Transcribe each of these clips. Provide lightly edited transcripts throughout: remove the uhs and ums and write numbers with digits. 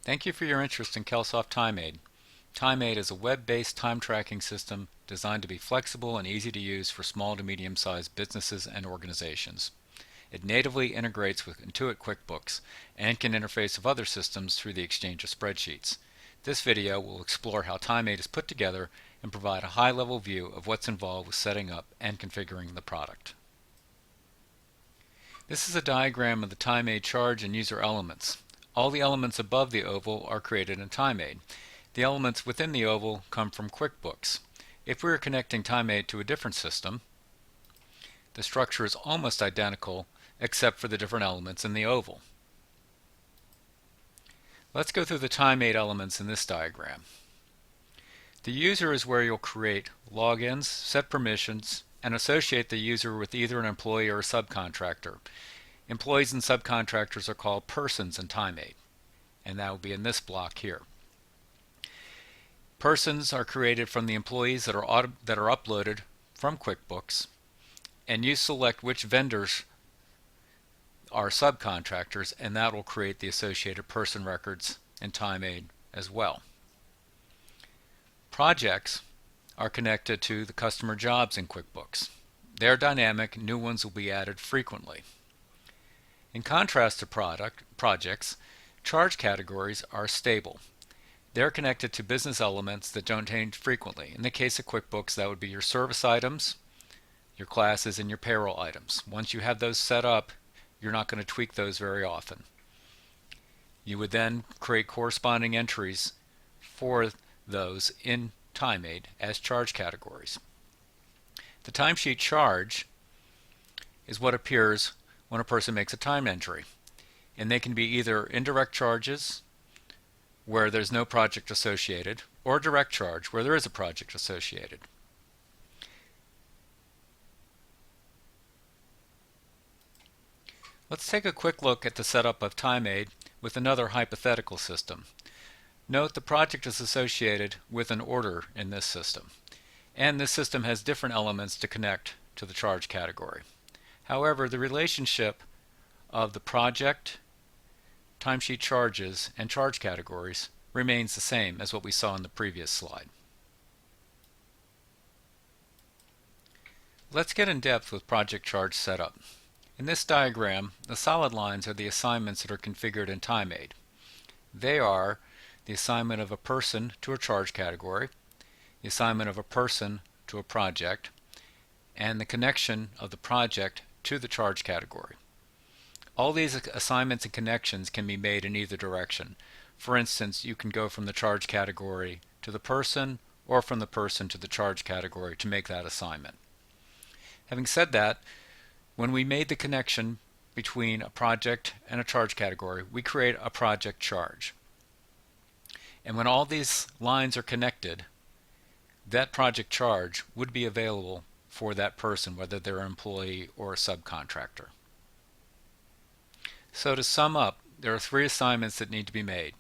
Thank you for your interest in Kelsoft Time-Ade. Time-Ade is a web-based time tracking system designed to be flexible and easy to use for small to medium-sized businesses and organizations. It natively integrates with Intuit QuickBooks and can interface with other systems through the exchange of spreadsheets. This video will explore how Time-Ade is put together and provide a high-level view of what's involved with setting up and configuring the product. This is a diagram of the Time-Ade charge and user elements. All the elements above the oval are created in Time-Ade. The elements within the oval come from QuickBooks. If we are connecting Time-Ade to a different system, the structure is almost identical except for the different elements in the oval. Let's go through the Time-Ade elements in this diagram. The user is where you'll create logins, set permissions, and associate the user with either an employee or a subcontractor. Employees and subcontractors are called persons in Time-Ade, and that will be in this block here. Persons are created from the employees that are uploaded from QuickBooks, and you select which vendors are subcontractors, and that will create the associated person records in Time-Ade as well. Projects are connected to the customer jobs in QuickBooks. They're dynamic, new ones will be added frequently. In contrast to projects, charge categories are stable. They're connected to business elements that don't change frequently. In the case of QuickBooks, that would be your service items, your classes, and your payroll items. Once you have those set up, you're not going to tweak those very often. You would then create corresponding entries for those in Time-Ade as charge categories. The timesheet charge is what appears when a person makes a time entry, and they can be either indirect charges where there's no project associated, or direct charge where there is a project associated. Let's take a quick look at the setup of Time-Ade with another hypothetical system. Note the project is associated with an order in this system, and this system has different elements to connect to the charge category. However, the relationship of the project, timesheet charges, and charge categories remains the same as what we saw in the previous slide. Let's get in depth with project charge setup. In this diagram, the solid lines are the assignments that are configured in Time-Ade. They are the assignment of a person to a charge category, the assignment of a person to a project, and the connection of the project to the charge category. All these assignments and connections can be made in either direction. For instance, you can go from the charge category to the person, or from the person to the charge category to make that assignment. Having said that, when we made the connection between a project and a charge category, we create a project charge. And when all these lines are connected, that project charge would be available for that person, whether they're an employee or a subcontractor. So to sum up, there are three assignments that need to be made: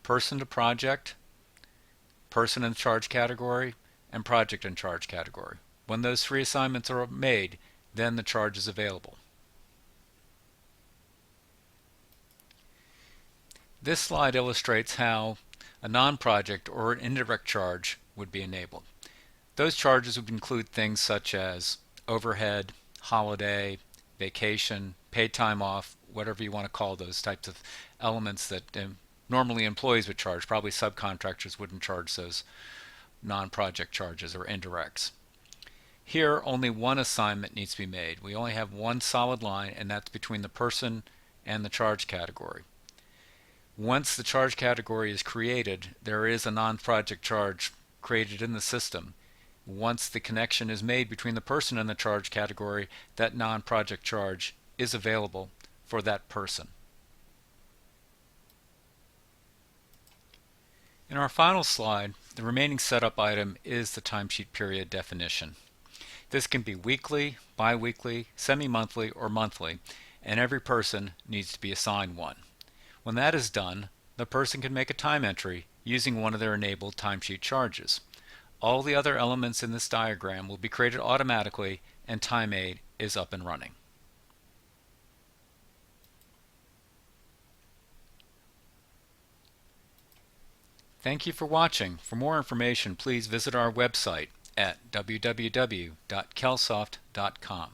person to project, person in charge category, and project in charge category. When those three assignments are made, then the charge is available. This slide illustrates how a non-project or an indirect charge would be enabled. Those charges would include things such as overhead, holiday, vacation, paid time off, whatever you want to call those types of elements that normally employees would charge. Probably subcontractors wouldn't charge those non-project charges or indirects. Here, only one assignment needs to be made. We only have one solid line, and that's between the person and the charge category. Once the charge category is created, there is a non-project charge created in the system. Once the connection is made between the person and the charge category, that non-project charge is available for that person. In our final slide, the remaining setup item is the timesheet period definition. This can be weekly, bi-weekly, semi-monthly, or monthly, and every person needs to be assigned one. When that is done, the person can make a time entry using one of their enabled timesheet charges. All the other elements in this diagram will be created automatically, and Time-Ade is up and running. Thank you for watching. For more information, please visit our website at www.kelsoft.com.